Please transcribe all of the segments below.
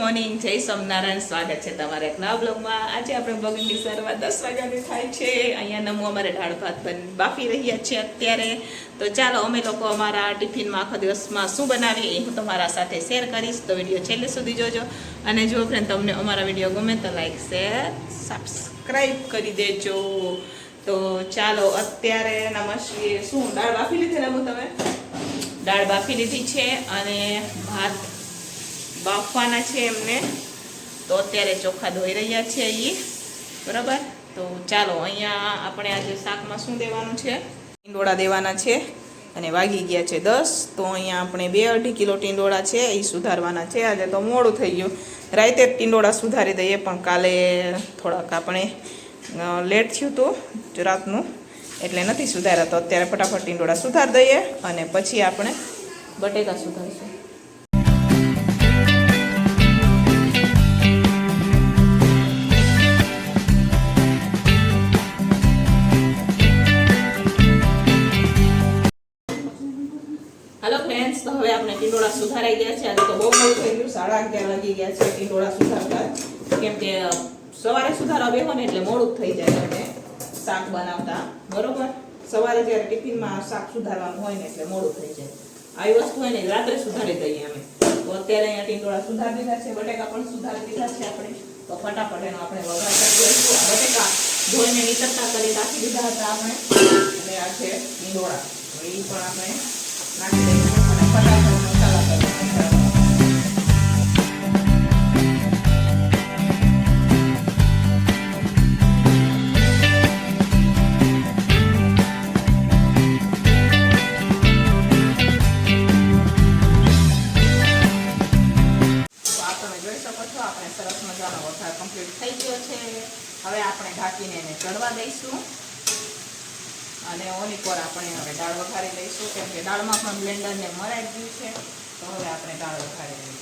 Morning, જય સોમનારાયણ. સ્વાગત છે તમારા એક નવા બ્લોગમાં. આજે આપણે બ્લોગિંગની શરૂઆત 10 વાગ્યાની થાય છે. અહીંયા નમો અમારે દાળ ભાત બાફી રહ્યા છે અત્યારે. તો ચાલો અમે લોકો અમારા ટિફિનમાં આખો દિવસમાં શું બનાવીએ એ હું તમારા સાથે શેર કરીશ. તો વિડીયો છેલ્લે સુધી જોજો. અને જો ફ્રેન્ડ તમને અમારા વિડીયો ગમે તો લાઈક, શેર, સબસ્ક્રાઈબ કરી દેજો. તો ચાલો અત્યારે નમસ્તે. શું દાળ બાફી લીધી ને તમે? દાળ બાફી લીધી છે અને ભાત બાફવાના છે એમને. તો અત્યારે ચોખા ધોઈ રહ્યા છે એ બરાબર. તો ચાલો અહીંયા આપણે આજે શાકમાં શું દેવાનું છે, ટીંડોળા દેવાના છે અને વાગી ગયા છે 10. તો અહીંયા આપણે 2-2.5 કિલો ટીંડોળા છે એ સુધારવાના છે. આજે તો મોડું થઈ ગયું, રાતે ટીંડોળા સુધારી દઈએ, પણ કાલે થોડાક આપણે લેટ થયું હતું રાતનું એટલે નથી સુધાર્યા. તો અત્યારે ફટાફટ ટીંડોળા સુધારી દઈએ અને પછી આપણે બટેકા સુધારીશું. હેલો ફ્રેન્ડ્સ, તો હવે આપણે ટીંડોળા સુધારાઈ ગયા છે. આજે તો બહુ મોડું થઈ ગયું, 11:30 વાગી ગયા છે ટીંડોળા સુધારતા. કેમ કે સવારે સુધારવા બેહો ને એટલે મોડું થઈ જાય અને શાક બનાવતા બરોબર. સવારે જ્યારે ટિફિનમાં શાક સુધારવાનું હોય ને એટલે મોડું થઈ જાય. આવી વસ્તુ હોય ને રાત્રે સુધારી દઈએ અમે. તો અત્યારે અહીંયા ટીંડોળા સુધારી દીધા છે, બટેકા પણ સુધારી દીધા છે આપણે. તો ફટાફટ એનો આપણે વઘાર કરી દઈશું. બટેકા ધોઈને નીતરતા કરી રાખી દીધા હતા આપણે. અને આ છે ટીંડોળા, તો એ પણ આપણે નાખી દઈશું અને ફટાફટ મસાલા કરી દઈશું. સરસ મજાનો વઘાર કમ્પ્લીટ થઈ ગયો છે. હવે આપણે ઢાંકીને એને ચડવા દઈશું અને ઓની પર આપણે હવે દાળ વઘારી લઈશું. કેમ કે દાળમાં પણ બ્લેન્ડરને મરાઈ ગયું છે. તો હવે આપણે દાળ વઘારી લઈએ.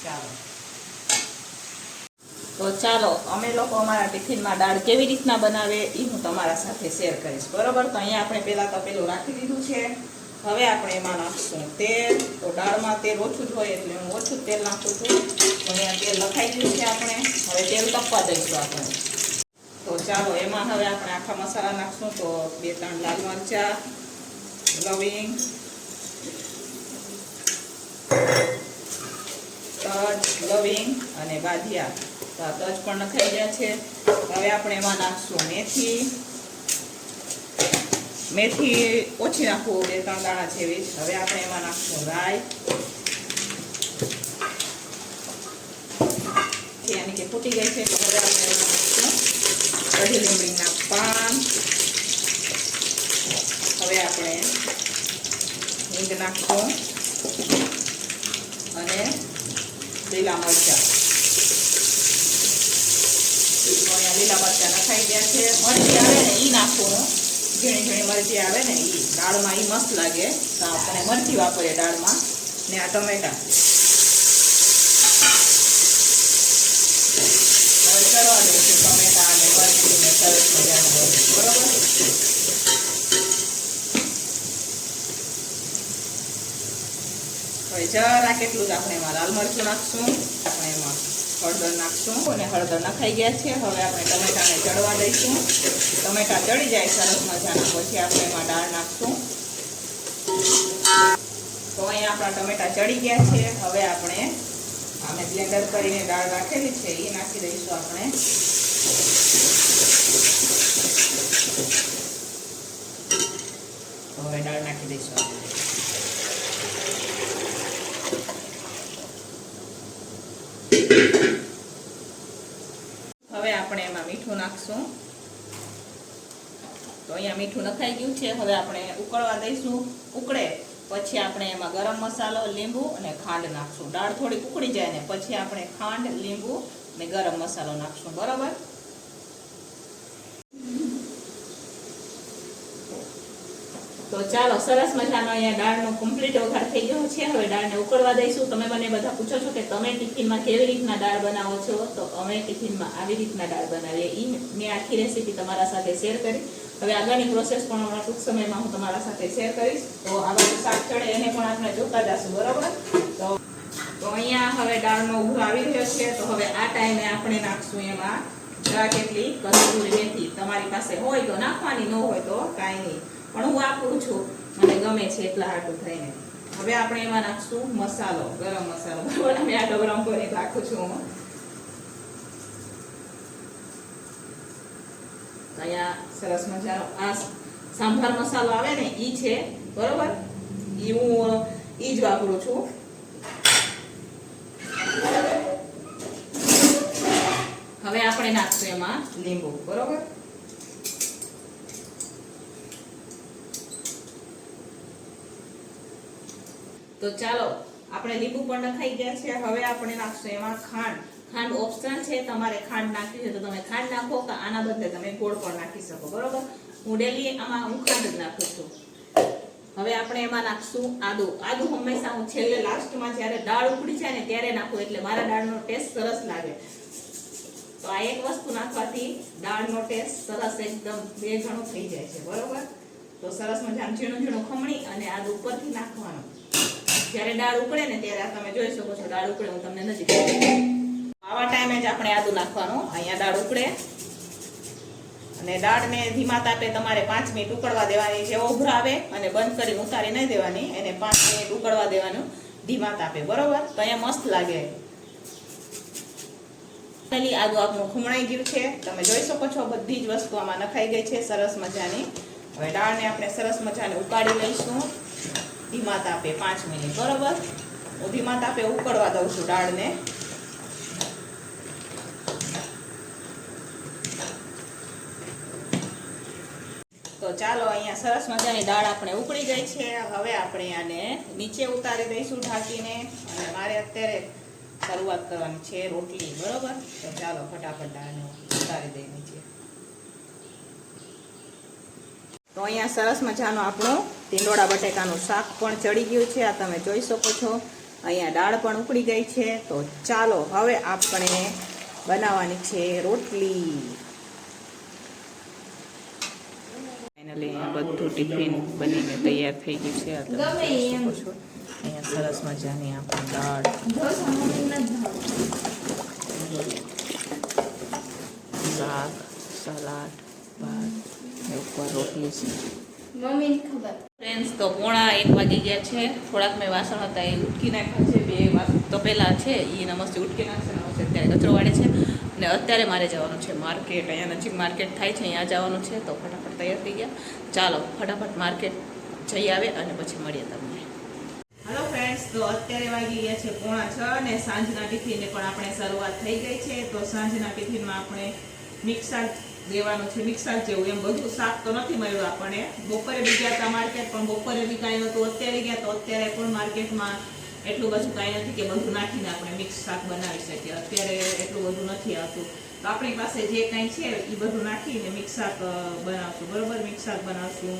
ચાલો અમે લોકો અમારા ટિફિનમાં દાળ કેવી રીતના બનાવે એ હું તમારા સાથે શેર કરીશ બરોબર. તો અહીંયા આપણે પહેલાં તપેલું રાખી દીધું છે. હવે આપણે એમાં નાખશું તેલ. તો દાળમાં તેલ ઓછું જ હોય એટલે હું ઓછું તેલ નાખું છું. અહીંયા તેલ લખાઈ ગયું છે આપણે. હવે તેલ તપવા દઈશું આપણે. તો ચાલો એમાં હવે આપણે આખા મસાલા નાખશું. તો 2-3 લાલ મરચાં, લવિંગ, તજ, લવિંગ અને બાદિયા. તો આ તજ પણ નખાઈ ગયા છે. હવે આપણે એમાં નાખશું મેથી ઓછી નાખવું, 2-3 દાણા જેવી. હવે આપણે એમાં નાખશું રાઈ. યાની કે ફૂટી ગઈ છે. તો હવે આપણે એમાં નાખશું કઢી લીમડીના પાન. હવે આપણે હિંગ નાખશું અને લીલા મરચાં. તો અહીંયા લીલા મરચાં નખાઈ ગયા છે. મરચી આવે ને એ નાખવું, ઝીણી ઝીણી મરચી આવે ને એ દાળમાં એ મસ્ત લાગે. તો આપણે મરચી વાપરીએ દાળમાં. ને આ ટમેટા ચડવા દઈશું. ટમેટા અને મરચી ને સરસ મજાનું બરોબર. હવે જરા કેટલું જ આપણે એમાં લાલ મરચું નાખશું. આપણે એમાં હળદર નાખશું અને હળદર નખાઈ ગયા છે. હવે આપણે ટમેટાને ચડવા દઈશું. ટમેટા ચડી જાય સરસ મજાના પછી આપણે એમાં દાળ નાખશું. તો અહીંયા આપણા ટમેટા ચડી ગયા છે. હવે આપણે આમે બ્લેન્ડર કરીને દાળ રાખેલી છે એ નાખી દઈશું આપણે. તો હવે દાળ નાખી દઈશું આપણે. હવે આપણે એમાં મીઠું નાખશું. તો અહીંયા મીઠું નખાઈ ગયું છે. હવે આપણે ઉકળવા દઈશું. ઉકળે પછી આપણે એમાં ગરમ મસાલો, લીંબુ અને ખાંડ નાખશું. દાળ થોડી ઉકળી જાય ને પછી આપણે ખાંડ, લીંબુ અને ગરમ મસાલો નાખશું બરાબર. તો ચાલો સરસ મજાનો અહીંયા દાળનો કમ્પ્લીટ વઘાર થઈ ગયો છે. હવે દાળને ઉકળવા દઈશું. તમે મને બધા પૂછો છો કે તમે ટિફિનમાં કેવી રીતના દાળ બનાવો છો. તો અમે ટિફિનમાં આવી રીતના દાળ બનાવીએ. એ મેં આખી રેસીપી તમારા સાથે શેર કરી. હવે આગળની પ્રોસેસ પણ હમણાં ટૂંક સમયમાં હું તમારા સાથે શેર કરીશ. તો આ બધું શાક ચડે એને પણ આપણે જોતા જશું બરાબર. તો તો અહીંયા હવે દાળનો ઉભરો આવી રહ્યો છે, તો હવે આ ટાઈમે આપણે નાખશું એમાં જરાક એટલી કસૂરી મેથી. તમારી પાસે હોય તો નાખવાની, ન હોય તો કાંઈ નહીં, પણ હું આપું છું, મને ગમે છે એટલા હાટું થઈને. હવે આપણે એમાં નાખશું મસાલો, ગરમ મસાલો. બરાબર, અમે આ ગરમ કરી રાખું છું હું. અહીંયા સરસ મજાનો આ સાંભાર મસાલો આવે ને ઈ છે, બરોબર, ઈ હું ઈ જ વાપરું છું. હવે આપણે નાખશું એમાં લીંબુ, બરોબર. તો ચાલો, આપણે લીંબુ પણ નખાઈ ગયા છે. હવે આપણે નાખશું એમાં ખાંડ. ખાંડ ઓપ્શન છે, તમારે ખાંડ નાખવી છે તો તમે ખાંડ નાખો, કે આના બદલે તમે ગોળ પણ નાખી શકો, બરોબર. હું ડેલી આમાં હું ખાંડ જ નાખું છું. હવે આપણે એમાં નાખશું આદુ. આદુ હંમેશા હું છેલ્લે લાસ્ટમાં જ્યારે દાળ ઉકળી જાય ને ત્યારે નાખું, એટલે મારા દાળનો ટેસ્ટ સરસ લાગે. તો આ એક વસ્તુ નાખવાથી દાળનો ટેસ્ટ સરસ એકદમ બે ગણો થઈ જાય છે, બરોબર. તો સરસ મજાનું ઝીણું ઝીણું ખમણી અને આદુ ઉપરથી નાખવાનું. જ્યારે દાળ ઉકળે ને ત્યારે તમે જોઈ શકો છો, દાળ ઉકળે હું તમને નજીક આવા ટાઈમે જ આપણે આદુ નાખવાનું. અહીંયા દાળ ઉકળે અને દાળને ધીમા તાપે તમારે 5 મિનિટ ઉકળવા દેવાની. જેવો ઉભરો આવે અને બંધ કરીને ઉતારી નહીં દેવાની, એને 5 મિનિટ ઉકળવા દેવાનું ધીમા તાપે, બરોબર. તો અહીંયા મસ્ત લાગે. આદુ આપણું ખમણાઈ ગયું છે, તમે જોઈ શકો છો, બધી જ વસ્તુ આમાં નખાઈ ગઈ છે સરસ મજાની. હવે દાળને આપણે સરસ મજાને ઉકાળી લઈશું ધીમા તાપે 5 મિનિટ, બરોબર. હું ધીમા તાપે ઉકળવા દઉં છું દાળને. તો ચાલો, અહીંયા સરસ મજાની દાળ આપણે ઉકળી ગઈ છે. હવે આપણે આને નીચે ઉતારી દઈશું ઢાંકીને. અને મારે અત્યારે શરૂઆત કરવાની છે રોટલી, બરોબર. તો ચાલો ફટાફટ દાળને ઉતારી દઈએ નીચે. તો અહીંયા સરસ મજાનું આપણું ટીંડોળા બટેકાનું શાક પણ ચડી ગયું છે, આ તમે જોઈ શકો છો. અહીંયા દાળ પણ ઉકળી ગઈ છે. તો ચાલો હવે આપણે બનાવવાની છે રોટલી. ફાઇનલી બધું ટિફિન બનીને તૈયાર થઈ ગયું છે, આ તમે જોઈ શકો છો. અહીંયા સરસ મજાની આપણી દાળ, શાક, સલાડ, ભાત, ઉપર રોટલી છે. મમ્મીને ખબર. ફ્રેન્ડ્સ, તો 1:30 વાગી ગયા છે. થોડાક મેં વાસણ હતા એ ઉટકી નાખ્યા છે. 2 વાસણ તો પહેલાં છે એ નમસ્તે ઉટકી નાખશે, નમસ્તે અત્યારે કચરો વાળે છે. અને અત્યારે મારે જવાનું છે માર્કેટ. અહીંયા નજીક માર્કેટ થાય છે, અહીંયા જવાનું છે. તો ફટાફટ તૈયાર થઈ ગયા. ચાલો ફટાફટ માર્કેટ જઈ આવે અને પછી મળીએ તમને. હેલો ફ્રેન્ડ્સ, તો અત્યારે વાગી ગયા છે 5:45 અને સાંજના ટિફિનને પણ આપણે શરૂઆત થઈ ગઈ છે. તો સાંજના ટિફિનમાં આપણે મિક્સ શાક દેવાનું છે, મિક્સ શાક જેવું. એમ બધું શાક તો નથી મળ્યું આપણને. બપોરે બી ગયા હતા માર્કેટ, પણ બપોરે બી કાંઈ નહોતું. અત્યારે ગયા તો અત્યારે પણ માર્કેટમાં એટલું બધું કાંઈ નથી કે બધું નાખીને આપણે મિક્સ શાક બનાવી શકીએ. અત્યારે એટલું બધું નથી આવતું. તો આપણી પાસે જે કાંઈ છે એ બધું નાખીને મિક્સ શાક બનાવશું, બરોબર. મિક્સ શાક બનાવશું,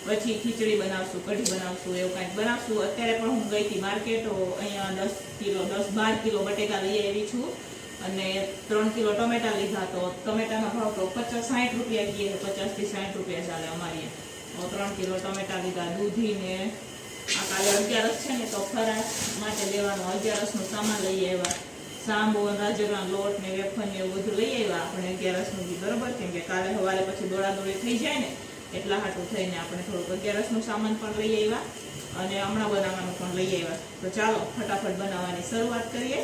પછી ખીચડી બનાવશું, કઢી બનાવશું, એવું કાંઈક બનાવશું. અત્યારે પણ હું ગઈ હતી માર્કેટ. અહીંયા 10-12 કિલો બટેકા લઈ આવી છું અને 3 કિલો ટમેટા લીધા. તો ટમેટાનો ભાવ તો 50-60 રૂપિયા કીએ, 50 થી 60 રૂપિયા ચાલે અમારી. 3 કિલો ટમેટા લીધા. દૂધીને આ કાલે 11 છે ને, તો ફરાળ માટે લેવાનું 11નું સામાન લઈ આવ્યા. સાંબો, રાજગરાનો લોટ ને વેફર ને એવું બધું લઈ આવ્યા આપણે 11નું બી, બરોબર. કેમ કે કાલે સવારે પછી દોડાદોડી થઈ જાય ને, એટલા હાટું થઈને આપણે થોડુંક 11નું સામાન પણ લઈ આવ્યા અને હમણાં બનાવવાનું પણ લઈ આવ્યા. તો ચાલો ફટાફટ બનાવવાની શરૂઆત કરીએ.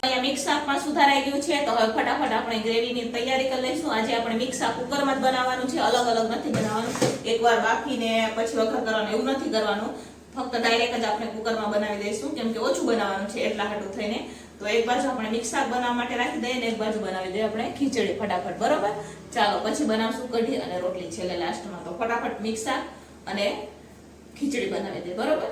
અહીંયા મિક્સ શાક પણ સુધારાઈ ગયું છે. તો હવે ફટાફટ આપણે ગ્રેવીની તૈયારી કરી લઈશું. આજે આપણે મિક્સ શાક કુકરમાં જ બનાવવાનું છે, અલગ અલગ નથી બનાવવાનું. એકવાર બાફીને પછી વઘાર કરવાનું એવું નથી કરવાનું. ફક્ત ડાયરેક્ટ જ આપણે કુકરમાં બનાવી દઈશું, કેમ કે ઓછું બનાવવાનું છે એટલા હાટું થઈને. તો એક બાજુ આપણે મિક્સ શાક બનાવવા માટે રાખી દઈએ ને એક બાજુ બનાવી દઈએ આપણે ખીચડી ફટાફટ, બરોબર. ચાલો પછી બનાવશું કઢી અને રોટલી છેલ્લે લાસ્ટમાં. તો ફટાફટ મિક્સ શાક અને ખીચડી બનાવી દઈએ, બરોબર.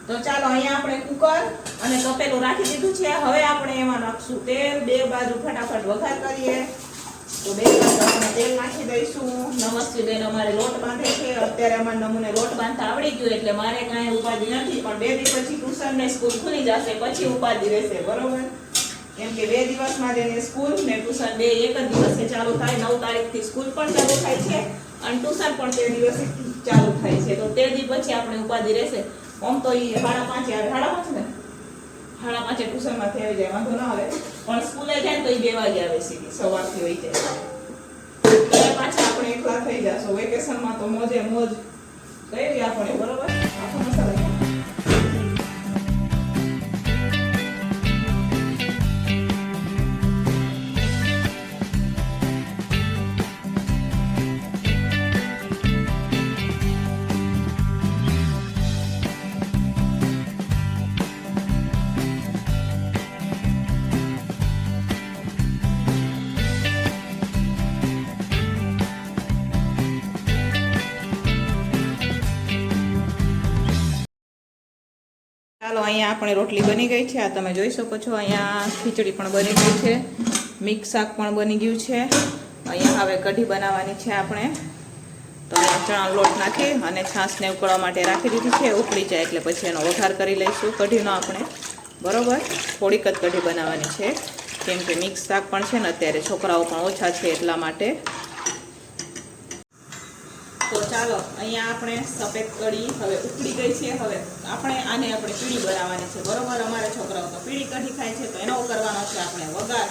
તો ચાલો અહીંયા આપણે કુકર અને તપેલું રાખી દીધું છે. હવે આપણે એમાં નાખશું તેલ. 2 બાજુ ફટાફટ વઘાર કરીએ. તો 2 બાજુ આપણે તેલ નાખી દઈશું. નમસ્તે બેન અમારે લોટ બાંધે છે, અત્યારે અમારે નમૂને લોટ બાંધતા આવડી ગયું એટલે મારે કાંઈ ઉપાધિ નથી, પણ 2 દિવસ પછી ટ્યુશન ને સ્કૂલ ખુલી જશે પછી ઉપાધિ રહેશે, બરોબર? કેમ કે 2 દિવસમાં જ એને સ્કૂલ ને ટ્યુશન બે એક જ દિવસે ચાલુ થાય. 9 તારીખથી સ્કૂલ પણ ચાલુ થાય છે અને ટ્યુશન પણ તે દિવસે ચાલુ થાય છે. તો તે દી પછી આપણે ઉપાધિ રહેશે. આમ તો એ 5:30 આવે, 5:30 ને 5:30 ટ્યુશનમાંથી આવી જાય, વાંધો ના આવે. પણ સ્કૂલે જાય તો એ 2 વાગે આવે સીધી, સવારથી હોય જાય. પાછા આપણે એકલા થઈ જશું. વેકેશનમાં તો મોજે મોજ કરી આપણે, બરોબર? આખો મસાલા ચાલો અહીંયા આપણે રોટલી બની ગઈ છે. આ તમે જોઈ શકો છો. અહીંયા ખીચડી પણ બની ગઈ છે, મિક્સ શાક પણ બની ગયું છે. અહીંયા હવે કઢી બનાવવાની છે આપણે. તો અહીંયા ચણાનો લોટ નાખી અને છાશને ઉકળવા માટે રાખી દીધી છે. ઉકળી જાય એટલે પછી એનો વઘાર કરી લઈશું કઢીનો આપણે, બરોબર? થોડીક જ કઢી બનાવવાની છે કેમ કે મિક્સ શાક પણ છે ને અત્યારે છોકરાઓ પણ ઓછા છે એટલા માટે. તો ચાલો અહીંયા આપણે સફેદ કઢી હવે ઉકળી ગઈ છે. હવે આને આપણે પીળી બનાવવાની છે, બરોબર? અમારા છોકરાઓ તો પીળી કઢી ખાય છે તો એનો કરવાનો છે આપણે વઘાર.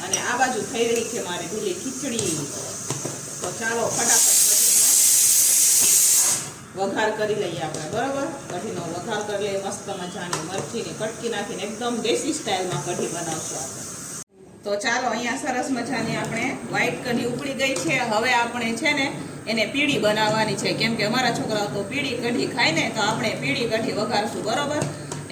અને આ બાજુ થઈ રહી છે મારી ઢીલી ખીચડી. તો ચાલો ફટાફટ વઘાર કરી લઈએ આપણે, બરોબર? કઢીનો વઘાર કરી લઈએ. મસ્ત મજાની મરચીની કટકી નાખીને એકદમ દેશી સ્ટાઇલમાં કઢી બનાવશું આપણે. તો ચાલો અહીંયા સરસ મજાની આપણે વ્હાઈટ કઢી ઉકળી ગઈ છે. હવે આપણે છે ને એને પીળી બનાવવાની છે કેમ કે અમારા છોકરાઓ તો પીળી કઢી ખાય ને, તો આપણે પીળી કઢી વઘારશું, બરોબર?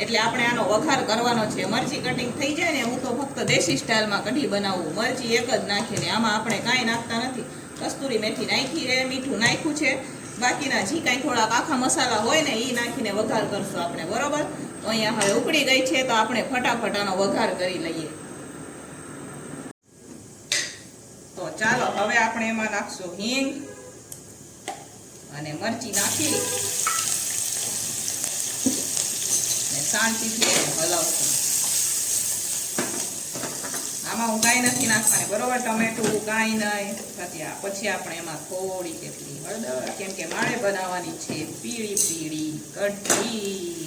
એટલે આપણે આનો વઘાર કરવાનો છે. મરચી કટિંગ થઈ જાય ને, હું તો ફક્ત દેશી સ્ટાઇલમાં કઢી બનાવું, મરચી એક જ નાખીને. આમાં આપણે કાંઈ નાખતા નથી. કસ્તુરી મેથી નાખી છે, મીઠું નાખ્યું છે, બાકીના જે કાંઈ થોડાક આખા મસાલા હોય ને એ નાખીને વઘાર કરશું આપણે, બરોબર? તો અહીંયા હવે ઉકળી ગઈ છે તો આપણે ફટાફટ આનો વઘાર કરી લઈએ. તો ચાલો હવે આપણે એમાં નાખશું હિંગ અને મરચી નાખી અને શાંતિથી હલાવશું. આમાં હું કાંઈ નથી નાખવાની, બરોબર? ટમેટું કાંઈ નહીં. પછી આપણે એમાં થોડી જેટલી હળદર, કેમ કે મારે બનાવવાની છે પીળી પીળી કઢી.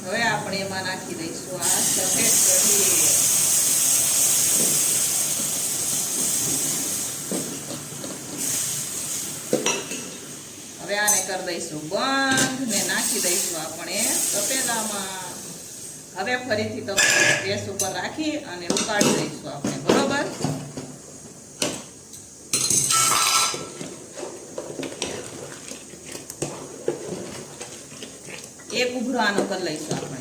હવે આપણે એમાં નાખી દઈશું આ સફેદ કઢી. હવે આને કરી દઈશું બંધ ને નાખી દઈશું આપણે તપેલામાં. હવે ફરીથી તો ગેસ ઉપર રાખી અને ઉકાળી દઈશું આપણે, બરોબર? એક ઉભરો આનો કરી લઈશું આપણે.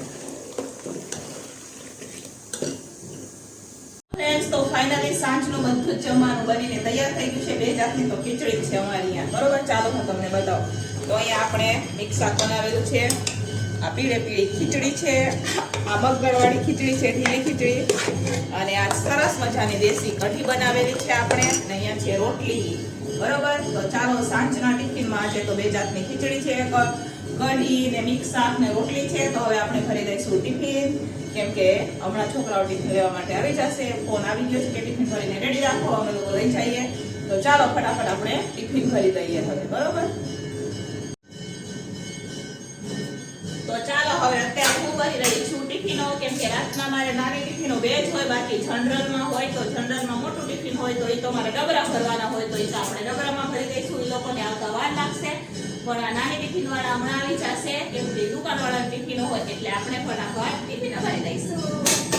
ફ્રેન્ડ્સ, તો ફાઇનલી સાંજનું બધું જ જમવાનું બનીને તૈયાર થઈ ગયું છે. 2 જાતની તો ખીચડી છે અમારી અહીંયા, બરોબર? ચાલો હું તમને બતાવું. તો અહીંયા આપણે મિક્સ શાક બનાવેલું છે, આ પીળી પીળી ખીચડી છે, આ મગદળવાળી ખીચડી છે, ઢીલી ખીચડી, અને આ સરસ મજાની દેશી કઢી બનાવેલી છે આપણે, અને અહીંયા છે રોટલી, બરોબર? તો ચાલો સાંજના ટિફિનમાં આજે તો 2 જાતની ખીચડી છે, કઢી ને મિક્સ શાક ને રોટલી છે. તો હવે આપણે ભરી દઈશું ટિફિન કેમ કે હમણાં છોકરાઓ ટિફિન લેવા માટે આવી જશે. ફોન આવી ગયો છે કે ટિફિન ભરીને રેડી રાખો, અમે લોકો લઈ જઈએ. તો ચાલો ફટાફટ આપણે ટિફિન ભરી દઈએ હવે, બરોબર? તો ચાલો હવે અત્યારે હું ભરી રહી છું ટિફિનો, કેમ કે રાતના મારે નાની ટિફિનો 2 જ હોય, બાકી જનરલમાં હોય તો જનરલમાં મોટું ટિફિન હોય તો એ તો મારે ડબરા ભરવાના હોય તો એ તો આપણે ડબરામાં ભરી દઈશું. એ લોકોને આવતા વાર લાગશે, પણ આ નાની ટિફિન વાળા હમણાં આવી જશે કેમ કે દુકાન વાળા ટિફિનો હોય એટલે આપણે ફટાફટ ટિફિન ભરી દઈશું.